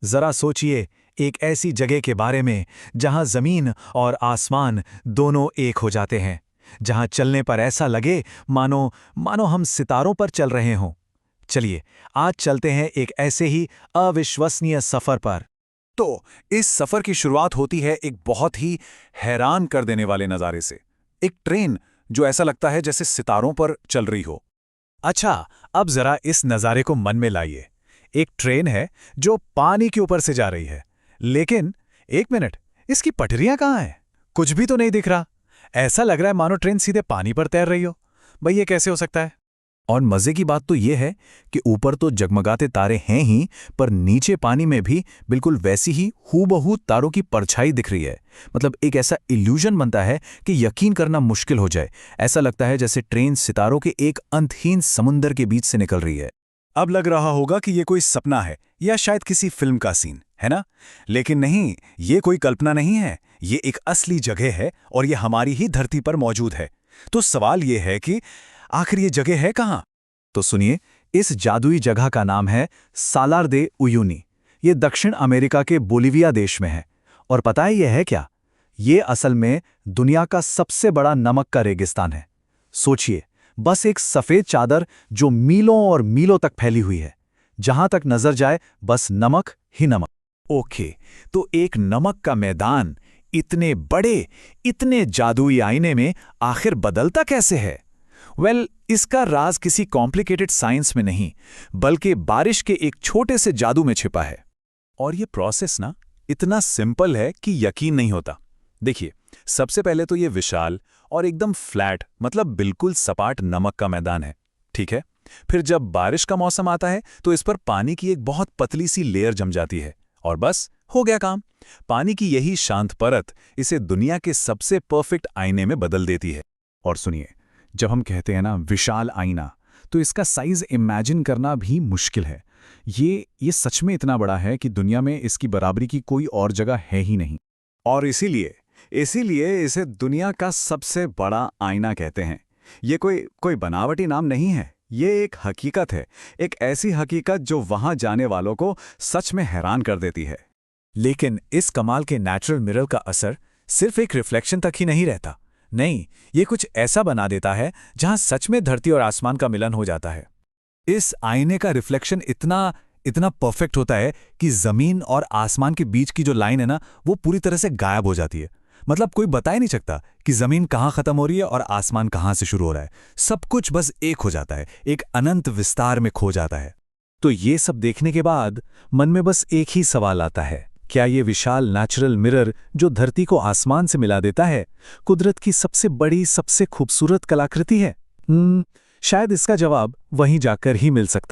जरा सोचिए, एक ऐसी जगह के बारे में जहां जमीन और आसमान दोनों एक हो जाते हैं, जहां चलने पर ऐसा लगे मानो मानो हम सितारों पर चल रहे हों। चलिए, आज चलते हैं एक ऐसे ही अविश्वसनीय सफर पर। तो इस सफर की शुरुआत होती है एक बहुत ही हैरान कर देने वाले नज़ारे से। एक ट्रेन जो ऐसा लगता है जैसे सितारों पर चल रही हो। अच्छा, अब जरा इस नज़ारे को मन में लाइए। एक ट्रेन है जो पानी के ऊपर से जा रही है, लेकिन एक मिनट, इसकी पटरियां कहाँ हैं? कुछ भी तो नहीं दिख रहा। ऐसा लग रहा है मानो ट्रेन सीधे पानी पर तैर रही हो। भाई, ये कैसे हो सकता है? और मजे की बात तो यह है कि ऊपर तो जगमगाते तारे हैं ही, पर नीचे पानी में भी बिल्कुल वैसी ही हूबहू तारों की परछाई दिख रही है। मतलब एक ऐसा इल्यूजन बनता है कि यकीन करना मुश्किल हो जाए। ऐसा लगता है जैसे ट्रेन सितारों के एक अंतहीन समुंदर के बीच से निकल रही है। अब लग रहा होगा कि ये कोई सपना है या शायद किसी फिल्म का सीन है ना? लेकिन नहीं, ये कोई कल्पना नहीं है। ये एक असली जगह है और ये हमारी ही धरती पर मौजूद है। तो सवाल ये है कि आखिर ये जगह है कहाँ? तो सुनिए, इस जादुई जगह का नाम है सालार दे उयुनी। ये दक्षिण अमेरिका के बोलिविया देश में है। और पता है ये है क्या? ये असल में दुनिया का सबसे बड़ा नमक का रेगिस्तान है। सोचिए, बस एक सफेद चादर जो मीलों और मीलों तक फैली हुई है। जहां तक नजर जाए बस नमक ही नमक। ओके, तो एक नमक का मैदान इतने बड़े, इतने जादुई आईने में आखिर बदलता कैसे है? इसका राज किसी कॉम्प्लिकेटेड साइंस में नहीं, बल्कि बारिश के एक छोटे से जादू में छिपा है। और ये प्रोसेस ना इतना सिंपल है कि यकीन नहीं होता। देखिए, सबसे पहले तो ये विशाल और एकदम फ्लैट, मतलब बिल्कुल सपाट नमक का मैदान है, ठीक है? फिर जब बारिश का मौसम आता है तो इस पर पानी की एक बहुत पतली सी लेयर जम जाती है और बस हो गया काम। पानी की यही शांत परत इसे दुनिया के सबसे परफेक्ट आईने में बदल देती है। और सुनिए, जब हम कहते हैं ना विशाल आईना, तो इसका साइज इमेजिन करना भी मुश्किल है। ये सच में इतना बड़ा है कि दुनिया में इसकी बराबरी की कोई और जगह है ही नहीं। और इसीलिए इसे दुनिया का सबसे बड़ा आईना कहते हैं। ये कोई बनावटी नाम नहीं है, ये एक हकीकत है। एक ऐसी हकीकत जो वहां जाने वालों को सच में हैरान कर देती है। लेकिन इस कमाल के नेचुरल मिरर का असर सिर्फ एक रिफ्लेक्शन तक ही नहीं रहता। नहीं, ये कुछ ऐसा बना देता है जहां सच में धरती और आसमान का मिलन हो जाता है। इस आईने का रिफ्लेक्शन इतना परफेक्ट होता है कि जमीन और आसमान के बीच की जो लाइन है ना, वो पूरी तरह से गायब हो जाती है। मतलब कोई बता ही नहीं सकता कि जमीन कहाँ खत्म हो रही है और आसमान कहाँ से शुरू हो रहा है। सब कुछ बस एक हो जाता है, एक अनंत विस्तार में खो जाता है। तो ये सब देखने के बाद मन में बस एक ही सवाल आता है, क्या ये विशाल नेचुरल मिरर जो धरती को आसमान से मिला देता है, कुदरत की सबसे बड़ी, सबसे खूबसूरत कलाकृति है? शायद इसका जवाब वहीं जाकर ही मिल सकता है।